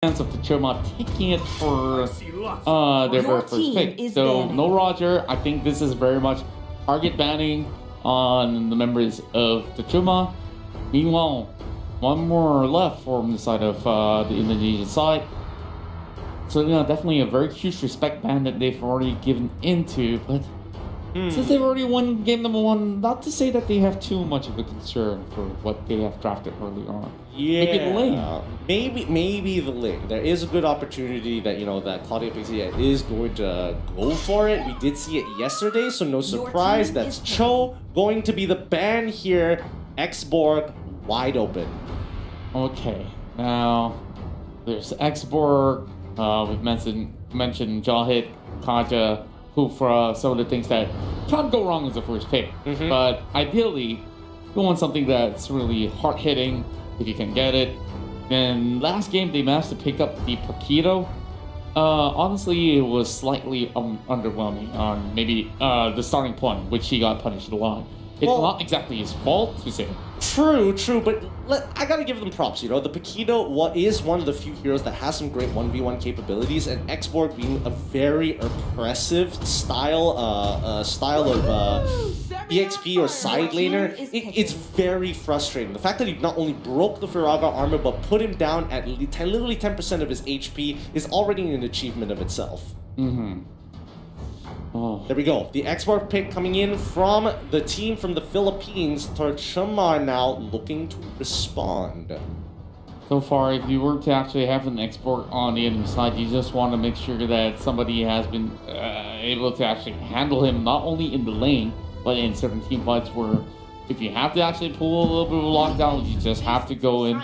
chance of Tachoma taking it for their very first pick. So banning. no Roger. I think this is very much target banning on the members of Tachoma. Meanwhile, one more left from the side of the Indonesian side. So definitely a very huge respect ban that they've already given into, but since they've already won game number 1, not to say that they have too much of a concern for what they have drafted early on. Yeah, maybe the lane. Maybe the lane. There is a good opportunity that that Claudia Pixie is going to go for it. We did see it yesterday, so no surprise. That's Cho going to be the ban here. Xborg wide open. Okay, now there's Xborg. We've mentioned Jawhit, Kaja, Hufra, some of the things that can't go wrong as the first pick. But ideally, you want something that's really hard-hitting if you can get it. And last game, they managed to pick up the Paquito. Honestly, it was slightly underwhelming on maybe the starting point, which he got punished a lot. It's not exactly his fault to say. True, but I gotta give them props. The Paquito is one of the few heroes that has some great 1v1 capabilities, and Xborg being a very oppressive style of EXP or side laner, it's very frustrating. The fact that he not only broke the Firaga armor, but put him down at literally 10% of his HP is already an achievement of itself. There we go. The Xborg pick coming in from the team from the Philippines. Tachoma now looking to respond. So far, if you were to actually have an Xborg on the enemy side, you just want to make sure that somebody has been able to actually handle him, not only in the lane, but in certain team fights where if you have to actually pull a little bit of a lockdown, you just have to go in.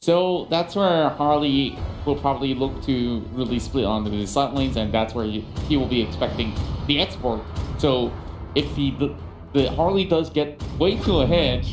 So that's where Harley will probably look to really split onto the side lanes, and that's where he will be expecting the Xborg. So if the Harley does get way too ahead,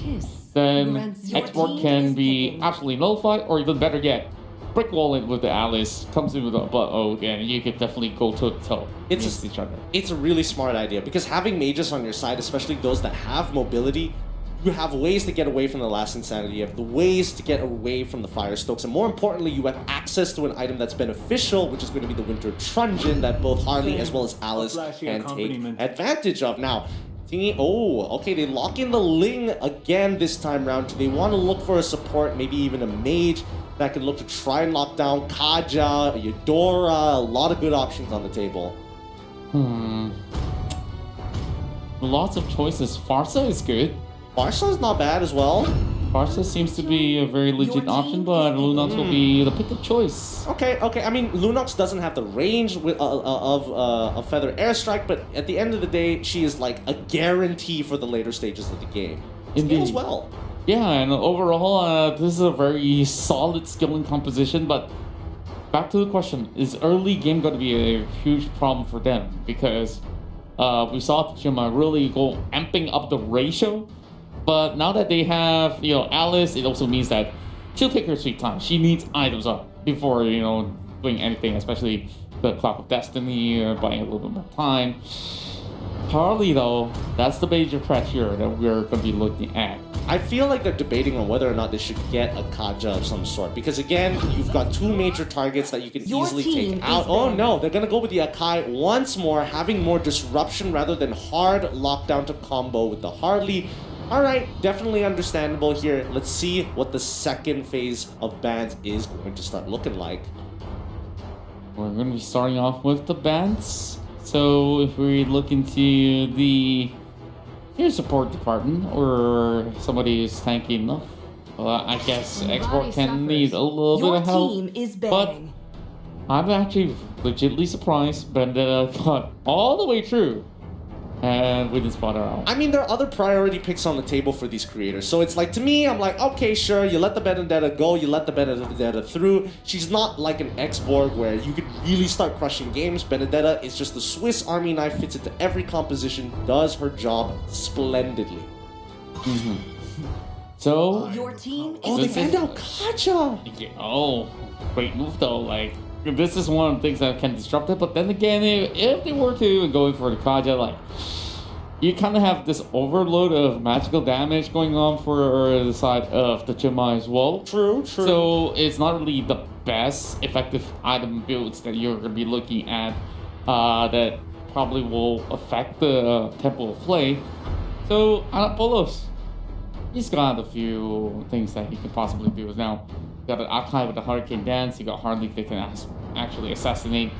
then Xborg can be absolutely nullified, or even better yet, brick wall it with the Alice, comes in with a butt-o, and you can definitely go toe-to-toe against each other. It's a really smart idea, because having mages on your side, especially those that have mobility, you have ways to get away from the Last Insanity, you have the ways to get away from the Fire Stokes, and more importantly, you have access to an item that's beneficial, which is going to be the Winter Truncheon that both Harley as well as Alice can take advantage of. Now, okay, they lock in the Ling again this time round. They want to look for a support, maybe even a mage that can look to try and lock down Kaja, Eudora, a lot of good options on the table. Lots of choices. Farsa is good. Farsa is not bad as well. Farsa seems to be a very legit option, but Lunox will be the pick of choice. Okay. I mean, Lunox doesn't have the range of a Feather Airstrike, but at the end of the day, she is like a guarantee for the later stages of the game. Indeed. As well. Yeah, and overall, this is a very solid skilling composition, but back to the question, is early game going to be a huge problem for them? Because we saw Tachoma really go amping up the ratio. But now that they have, Alice, it also means that she'll take her sweet time. She needs items up before, doing anything, especially the Clock of Destiny or buying a little bit more time. Harley, though, that's the major threat here that we're going to be looking at. I feel like they're debating on whether or not they should get a Kaja of some sort. Because again, you've got two major targets that you can easily take out. Oh no, they're going to go with the Akai once more, having more disruption rather than hard lockdown to combo with the Harley. Alright, definitely understandable here. Let's see what the second phase of bans is going to start looking like. We're going to be starting off with the bans. So if we look into the support department, or somebody is tanky enough, I guess Xborg can need a little bit of help. But I'm actually legitimately surprised Vendetta got all the way through. And we didn't spot her out. I mean, there are other priority picks on the table for these creators. So it's like, to me, I'm like, okay, sure, you let the Benedetta go, you let the Benedetta through. She's not like an Xborg where you could really start crushing games. Benedetta is just the Swiss Army knife, fits into every composition, does her job splendidly. So, your team they found out Kaja! Oh, great move though, like, this is one of the things that can disrupt it, but then again, if they were to go for the Kaja, like, you kind of have this overload of magical damage going on for the side of the Tachoma as well. True. So it's not really the best effective item builds that you're going to be looking at that probably will affect the tempo of play. So Anapolos, he's got a few things that he could possibly do. Now, you got an Akai with the Hurricane Dance, you got Harley that can actually assassinate.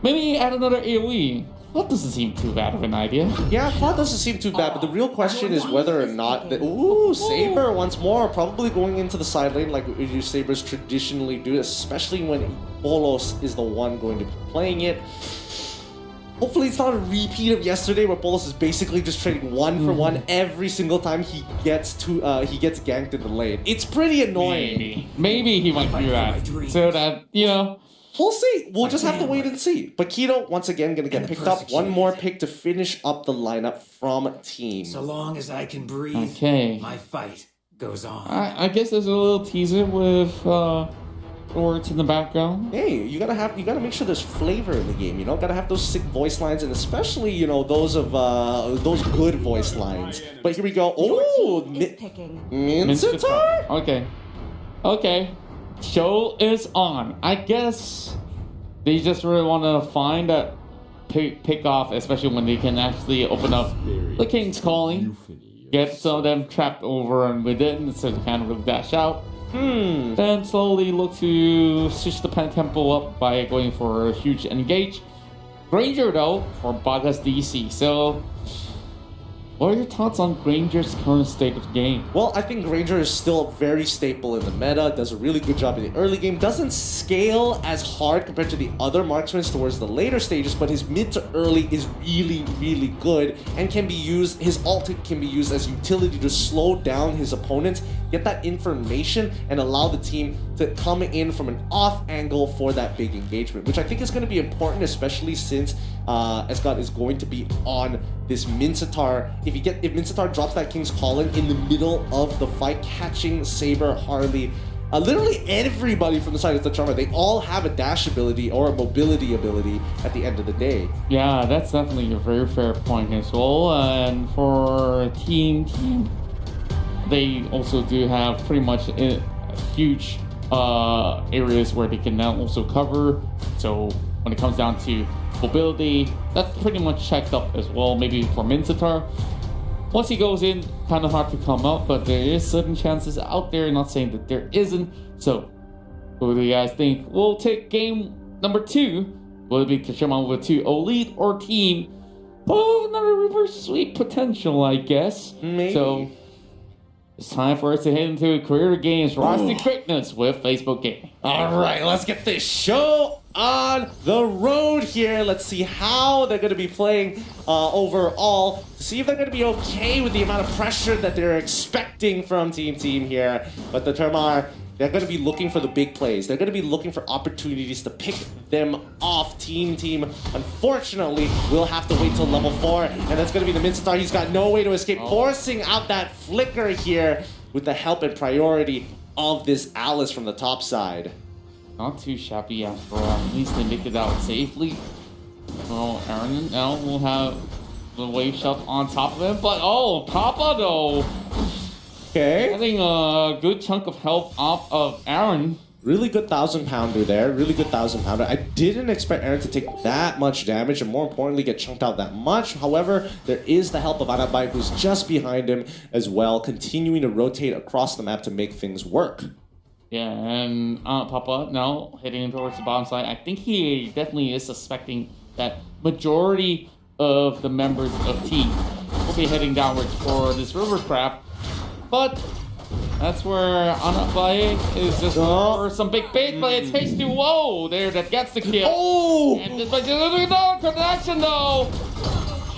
Maybe add another AoE. That doesn't seem too bad of an idea. Yeah, Plot doesn't seem too bad, but the real question is whether or not... Ooh, Saber once more, probably going into the side lane like your Sabers traditionally do, especially when Bolos is the one going to be playing it. Hopefully it's not a repeat of yesterday where Bolos is basically just trading one for one every single time he gets ganked in the lane. It's pretty annoying. Maybe he might do that. So that, you know... We'll see. We'll just have to wait and see. But Keto, once again, going to get picked up. One more pick to finish up the lineup from team. So long as I can breathe, my fight goes on. I guess there's a little teaser with words in the background. Hey, you gotta make sure there's flavor in the game. You know, gotta have those sick voice lines, and especially those good voice lines. But here we go. Oh, Mincetar. Okay. Show is on. I guess they just really want to find that pick off, especially when they can actually open up the King's Calling, get some of them trapped over and within, so they can't really dash out. Then slowly look to switch the pen tempo up by going for a huge engage. Granger though for Baga's DC. So, what are your thoughts on Granger's current state of the game? Well, I think Granger is still very staple in the meta, does a really good job in the early game, doesn't scale as hard compared to the other marksmen towards the later stages, but his mid to early is really, really good and can be used, his ult can be used as utility to slow down his opponents, get that information, and allow the team to come in from an off angle for that big engagement, which I think is going to be important, especially since Escott is going to be on this Mincetar. If Mincetar drops that King's Calling in the middle of the fight, catching Saber, Harley, literally everybody from the side of the Charmer, they all have a dash ability or a mobility ability at the end of the day. Yeah, that's definitely a very fair point as well. And for team, they also do have pretty much a huge areas where they can now also cover. So when it comes down to mobility, that's pretty much checked up as well. Maybe for Mincetar, once he goes in, kind of hard to come out, but there is certain chances out there. Not saying that there isn't. So, what do you guys think? We'll take game number 2. Will it be Tashima with 2 elite or team? Oh, another reverse sweep potential, I guess. Maybe. So, it's time for us to head into Career Games Rise to Greatness with Facebook Gaming. All right, let's get this show on the road here. Let's see how they're going to be playing overall. See if they're going to be okay with the amount of pressure that they're expecting from Team here. But the Termar, they're going to be looking for the big plays. They're going to be looking for opportunities to pick them off. Team, unfortunately, will have to wait till level 4. And that's going to be the Mincetar. He's got no way to escape, forcing out that flicker here with the help and priority of this Alice from the top side. Not too shabby after all. At least they make it out safely. Well, Aaron now will have the wave shot on top of him, but Papa though. Okay. Getting a good chunk of health off of Aaron. Really good 1,000-pounder there. Really good 1,000-pounder. I didn't expect Aaron to take that much damage and more importantly get chunked out that much. However, there is the help of Anabai who's just behind him as well, continuing to rotate across the map to make things work. Yeah, and Papa now heading towards the bottom side. I think he definitely is suspecting that majority of the members of team will be heading downwards for this river crab. But that's where Anabai is just for some big bait, but it's H2O there that gets the kill. Oh! And just like no connection though.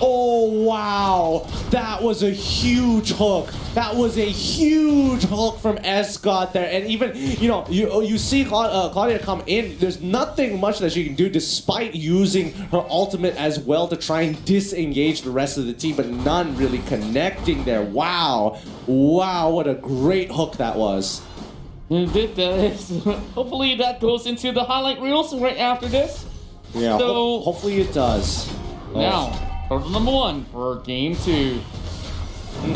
Oh, wow. That was a huge hook. That was a huge hook from Escott there. And even, you see Claudia come in. There's nothing much that she can do despite using her ultimate as well to try and disengage the rest of the team, but none really connecting there. Wow. Wow, what a great hook that was. Hopefully that goes into the highlight reels right after this. Yeah, so, hopefully it does. Now, total number 1 for game 2.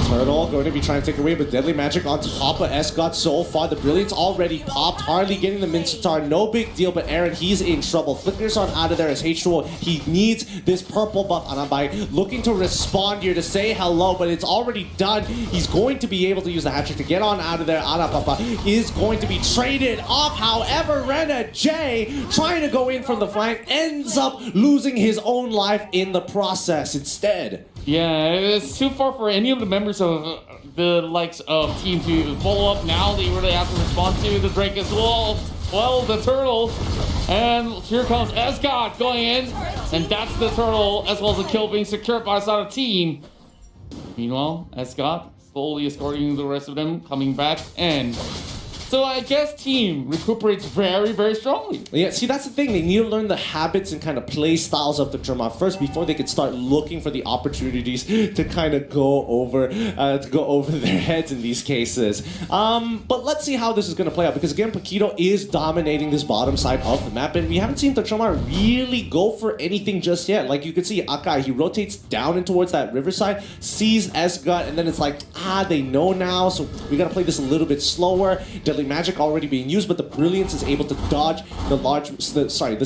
Turtle going to be trying to take away, but Deadly Magic on top of Escott so far. The Brilliance already popped. Harley getting the Mincetar, no big deal, but Aaron, he's in trouble. Flickers on out of there as H2O. He needs this purple buff. Anabai looking to respond here to say hello, but it's already done. He's going to be able to use the hat trick to get on out of there. Anapapa is going to be traded off. However, Rena J trying to go in from the flank ends up losing his own life in the process instead. Yeah, it's too far for any of the members of the likes of Team to follow up now. They really have to respond to the Drake as well. Well, the Turtle. And here comes Escott going in. And that's the Turtle, as well as the kill being secured by the side of Team. Meanwhile, Escott slowly escorting the rest of them, coming back. And so I guess Team recuperates very, very strongly. Yeah, see, that's the thing. They need to learn the habits and kind of play styles of the Tremont first before they can start looking for the opportunities to kind of go over their heads in these cases. But let's see how this is going to play out, because again, Paquito is dominating this bottom side of the map, and we haven't seen the Tremont really go for anything just yet. Like you can see, Akai, he rotates down and towards that riverside, sees Esgut, and then it's like, they know now, so we got to play this a little bit slower. Deadly Magic already being used, but the Brilliance is able to dodge the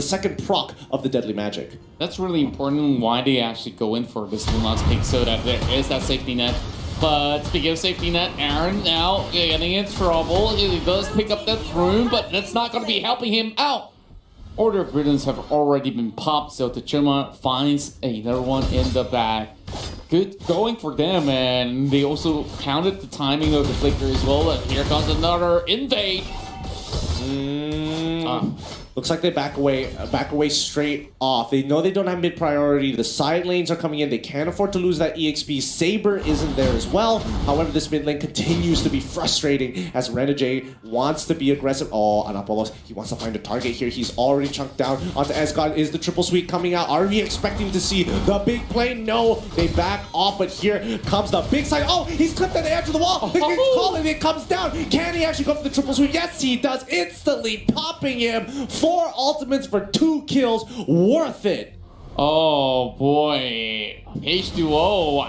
second proc of the Deadly Magic. That's really important why they actually go in for this last pick, so that there is that safety net. But speaking of safety net, Aaron now getting in trouble. He does pick up that rune, but that's not going to be helping him out. Order of Brilliance have already been popped, so Tachima finds another one in the bag. Good going for them, and they also counted the timing of the flicker as well. And here comes another invade. Looks like they back away straight off. They know they don't have mid priority. The side lanes are coming in. They can't afford to lose that EXP. Saber isn't there as well. However, this mid lane continues to be frustrating as Renajay wants to be aggressive. Oh, Anapolos, he wants to find a target here. He's already chunked down onto Escott. Is the triple sweep coming out? Are we expecting to see the big play? No, they back off, but here comes the big side. Oh, he's clipped at the edge of the wall. The king's calling, it comes down. Can he actually go for the triple sweep? Yes, he does. Instantly popping him. 4 ultimates for 2 kills. Worth it. Oh boy, H2O.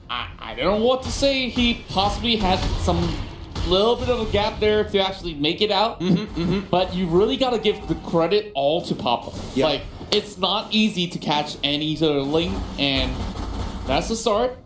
I don't know what to say. He possibly had some little bit of a gap there to actually make it out. But you really got to give the credit all to Papa. Yep. Like, it's not easy to catch any sort of link, and that's the start.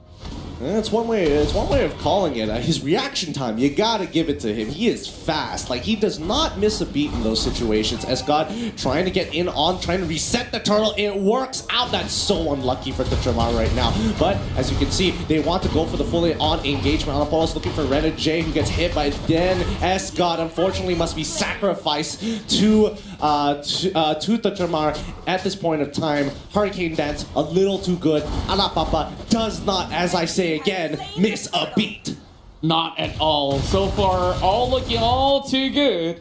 It's one way of calling it. His reaction time, you gotta give it to him. He is fast. Like, he does not miss a beat in those situations. Escott trying to get in on, trying to reset the turtle. It works out. That's so unlucky for the Tremont right now. But as you can see, they want to go for the fully on engagement. Anapolos looking for Rena J, who gets hit by Den. Escott unfortunately must be sacrificed to the Tremont at this point of time. Hurricane Dance a little too good. Anapapa does not, as I say again, miss a beat. Not at all. So far, all looking all too good.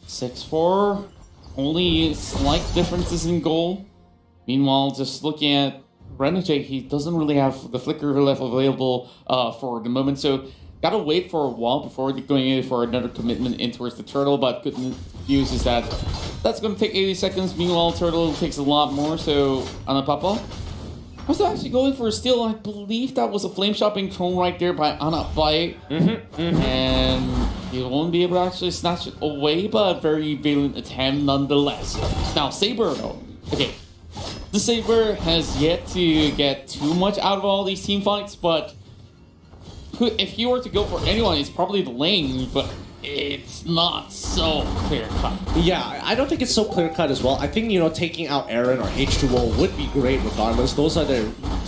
6-4. Only slight differences in goal. Meanwhile, just looking at Renajay, he doesn't really have the flicker left available for the moment. So gotta wait for a while before going in for another commitment in towards the turtle. But good news is that that's going to take 80 seconds. Meanwhile, turtle takes a lot more. So Anapapa was actually going for a steal. I believe that was a flame shot being thrown right there by Anabai. And he won't be able to actually snatch it away, but very valiant attempt nonetheless. Now, Saber, okay. The Saber has yet to get too much out of all these team fights, but if he were to go for anyone, it's probably the lane, but it's not so clear-cut. Yeah, I don't think it's so clear-cut as well. I think, you know, taking out Aaron or H2O would be great regardless. Those are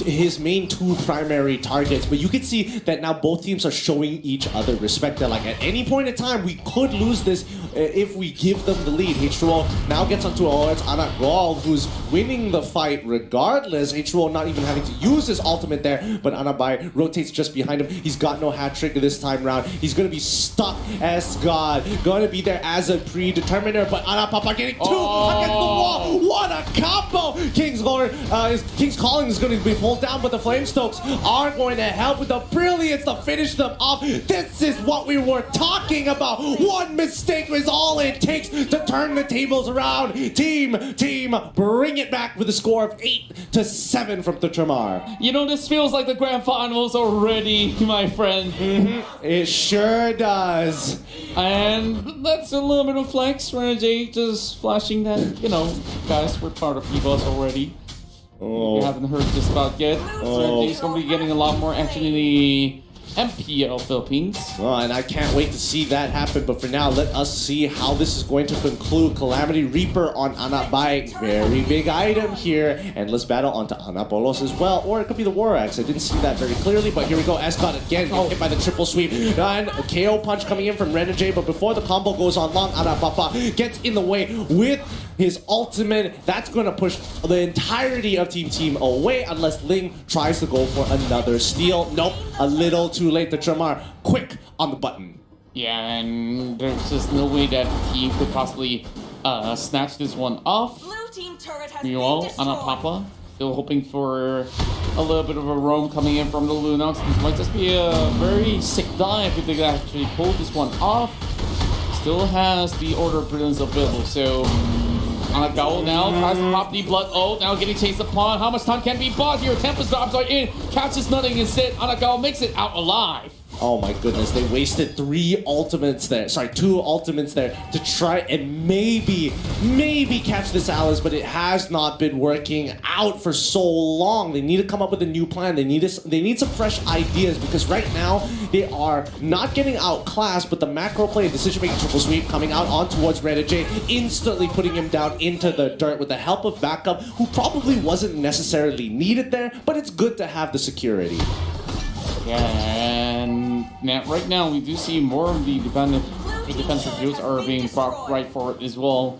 his main 2 primary targets. But you can see that now both teams are showing each other respect. That, like, at any point in time, we could lose this if we give them the lead. H2O now gets onto it's Anagol, who's winning the fight regardless. H2O not even having to use his ultimate there, but Anabai rotates just behind him. He's got no hat trick this time around. He's going to be stuck as S-God. Gonna be there as a predeterminer, but Anapapa getting 2 against the wall. What a combo! King's Calling is going to be pulled down, but the Flamestokes are going to help with the brilliance to finish them off. This is what we were talking about. One mistake is all it takes to turn the tables around. Team, bring it back with a score of 8-7 from the Tramar. You know, this feels like the grand finals already, my friend. It sure does. And that's a little bit of flex. Renegade just flashing that, you know, guys, we're part of PIHAS already. We haven't heard this about yet. Renegade's going to be getting a lot more action in the MPL Philippines. Oh, and I can't wait to see that happen. But for now, let us see how this is going to conclude. Calamity Reaper on Anabai. Very big item here. Endless battle onto Anapolos as well. Or it could be the War Axe. I didn't see that very clearly. But here we go. S-God again hit by the triple sweep. And a KO punch coming in from Renegade. But before the combo goes on long, Anapapa gets in the way with his ultimate. That's going to push the entirety of Team away unless Ling tries to go for another steal. Nope. A little too late. The Tramar quick on the button. Yeah, and there's just no way that he could possibly snatch this one off. Blue team turret has Meanwhile, Anapapa still hoping for a little bit of a roam coming in from the Luna. This might just be a very sick dive if they could actually pull this one off. Still has the Order of Brilliance available, so Anagao now tries to pop the blood. Oh, now getting chased upon. How much time can be bought here? Tempest drops are in. Catches nothing instead. Anagao makes it out alive. Oh my goodness, they wasted 2 ultimates there to try and maybe catch this Alice, but it has not been working out for so long. They need to come up with a new plan. They need some fresh ideas because right now they are not getting outclassed, but the macro play, decision-making triple sweep coming out on towards Renegade, instantly putting him down into the dirt with the help of backup, who probably wasn't necessarily needed there, but it's good to have the security. Yeah, and now, right now we do see more of the defensive views are being brought right forward as well.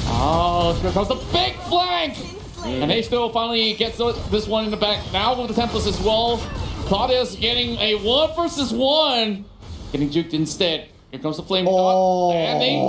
Oh, here comes the big flank! And H2O finally gets this one in the back. Now with the Tempest as well. Claudius getting a 1 versus 1. Getting juked instead. Here comes the flame shot, landing,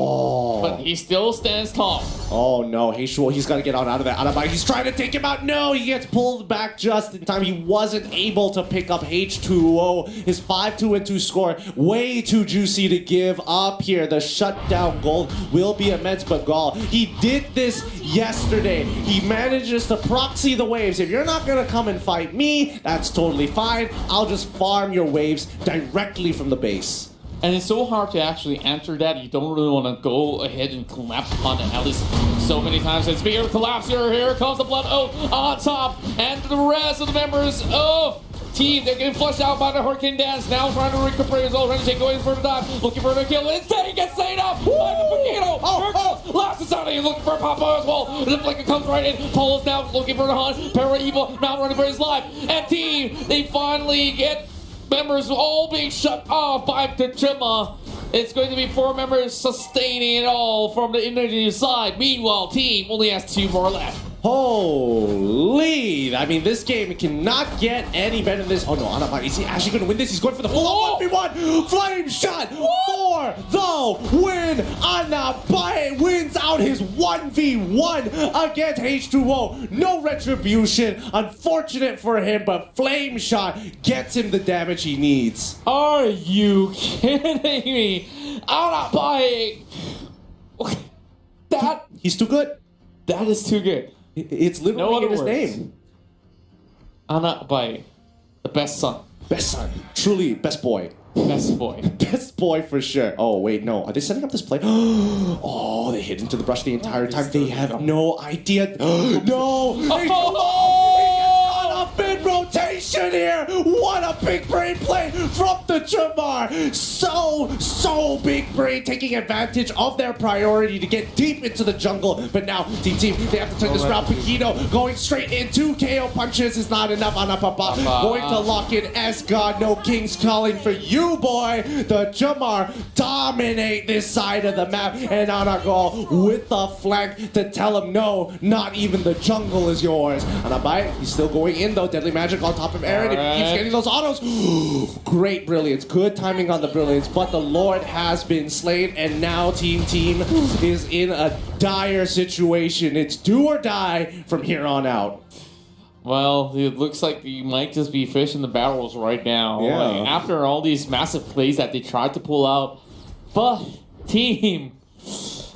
but he still stands tall. Oh no, H2O, he's got to get out of that. Anabai, he's trying to take him out. No, he gets pulled back just in time. He wasn't able to pick up H2O. His 5-2-2 score, way too juicy to give up here. The shutdown gold will be immense, but Gaul, he did this yesterday. He manages to proxy the waves. If you're not going to come and fight me, that's totally fine. I'll just farm your waves directly from the base. And it's so hard to actually answer that. You don't really want to go ahead and collapse upon it at least so many times. And speaking of collapse, here comes the Blood Oath on top. And the rest of the members of team, they're getting flushed out by the Hurricane Dance. Now trying to recuperate his old Renegade, going for the dive, looking for the kill. Instead, he gets laid up by the Poquito. Last Society looking for Papa as well. The Flicker comes right in. Paul is now looking for the hunt. Para Evil now running for his life. And team, they finally get members all being shut off by Tachima. It's going to be 4 members sustaining it all from the Indonesian side. Meanwhile, team only has 2 more left. Holy! I mean, this game cannot get any better than this. Oh no, Anabai, is he actually going to win this? He's going for the full-on 1v1! Flame shot for the win! Anabai wins out his 1v1 against H2O. No retribution. Unfortunate for him, but Flame shot gets him the damage he needs. Are you kidding me? Anabai! He's too good. That is too good. It's literally in his name. Anabai, the best son. Best son. Truly, best boy. Best boy. Best boy for sure. Oh, wait, no. Are they setting up this play? Oh, they hit into the brush the entire time. They have no idea. No! Mid rotation here. What a big brain play from the Tramar. So big brain, taking advantage of their priority to get deep into the jungle. But now, team, they have to turn this around. Paquito going straight into KO punches is not enough. Anapapa going to lock in S-God. No King's Calling for you, boy. The Tramar dominate this side of the map. And Anago with the flank to tell him no, not even the jungle is yours. Anabai, he's still going in though. Deadly Magic on top of of Aaron. If he keeps getting those autos, great brilliance. Good timing on the brilliance. But the Lord has been slain, and now Team is in a dire situation. It's do or die from here on out. Well, it looks like you might just be fishing the barrels right now. Yeah. Like, after all these massive plays that they tried to pull out, but Team,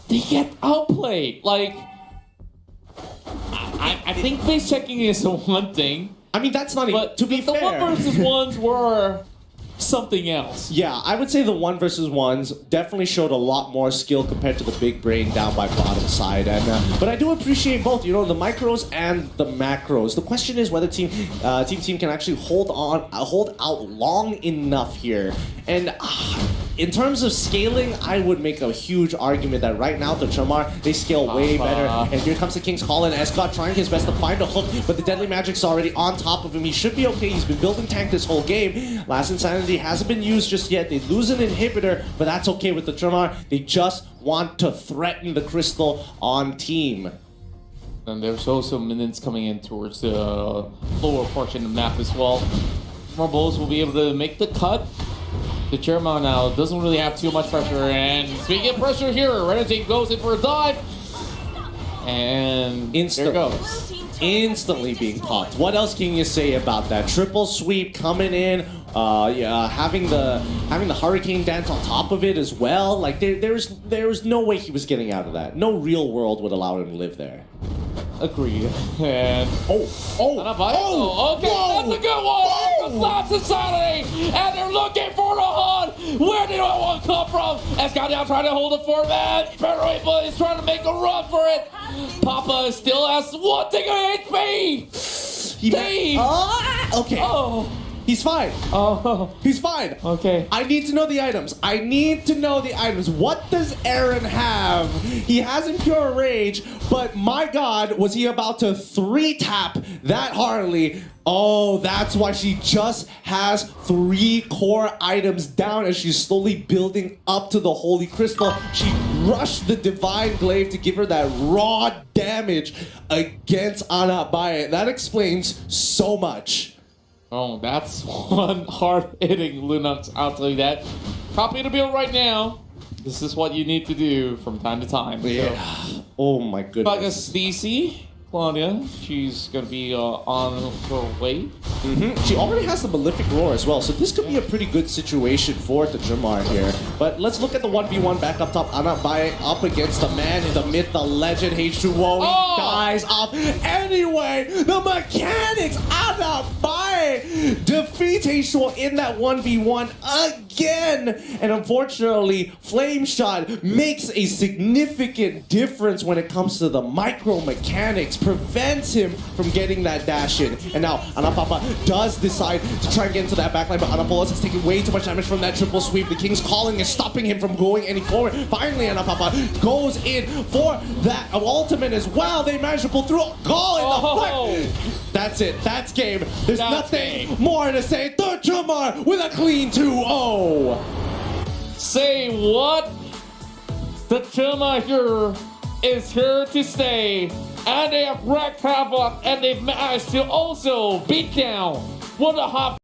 they get outplayed. Like, I think face checking is the one thing. I mean, that's not even, But to be the fair. 1 versus 1s were something else. Yeah, I would say the 1 versus 1s definitely showed a lot more skill compared to the big brain down by bottom side. And but I do appreciate both, you know, the micros and the macros. The question is whether Team can actually hold out long enough here. And in terms of scaling, I would make a huge argument that right now the Chamar, they scale way better. And here comes the King's Call, and Escott trying his best to find a hook, but the Deadly Magic's already on top of him. He should be okay. He's been building tank this whole game. Last Insanity hasn't been used just yet. They lose an inhibitor, but that's okay with the Chamar. They just want to threaten the Crystal on Team. And there's also minions coming in towards the lower portion of the map as well. Marbles will be able to make the cut. The Chairman now doesn't really have too much pressure, and speaking of pressure here, Renegade goes in for a dive, and there it goes. Instantly being popped. What else can you say about that? Triple sweep coming in, having the hurricane dance on top of it as well. Like there's no way he was getting out of that. No real world would allow him to live there. Agreed. And okay, whoa. That's a good one. Last Society, and they're looking for the hunt. Where did that one come from? Escott now trying to hold the format. Peroiva is trying to make a run for it. Papa still has one thing of HP. Okay. Oh. He's fine. Oh. He's fine. Okay. I need to know the items. I need to know the items. What does Aaron have? He has Impure Rage, but my God, was he about to 3-tap that Harley? Oh, that's why she just has 3 core items down as she's slowly building up to the Holy Crystal. She rushed the Divine Glaive to give her that raw damage against Anabaye. That explains so much. Oh, that's one hard-hitting Lunox, I'll tell you that. Copy the build right now. This is what you need to do from time to time. Yeah. So, oh my goodness. Bagas DC, Claudia, she's going to be on her way. She already has the Malefic Roar as well, so this could be a pretty good situation for the Jamar here. But let's look at the 1v1 back up top. Anabaye up against the man in the myth, the legend, H2O. He dies off anyway. The mechanics, Anabaye defeats H2O in that 1v1 again. And unfortunately, Flame Shot makes a significant difference when it comes to the micro mechanics, prevents him from getting that dash in. And now Anapapa does decide to try and get into that backline, but Anapolos is taking way too much damage from that triple sweep. The King's Calling is stopping him from going any forward. Finally, Anapapa goes in for that ultimate as well. They manage to pull through. Call in the front. That's it. That's game. There's nothing more to say. The Jamar with a clean 2-0. Say what? The Jamar here is here to stay. And they have wreaked havoc, and they've managed to also beat down one of the hot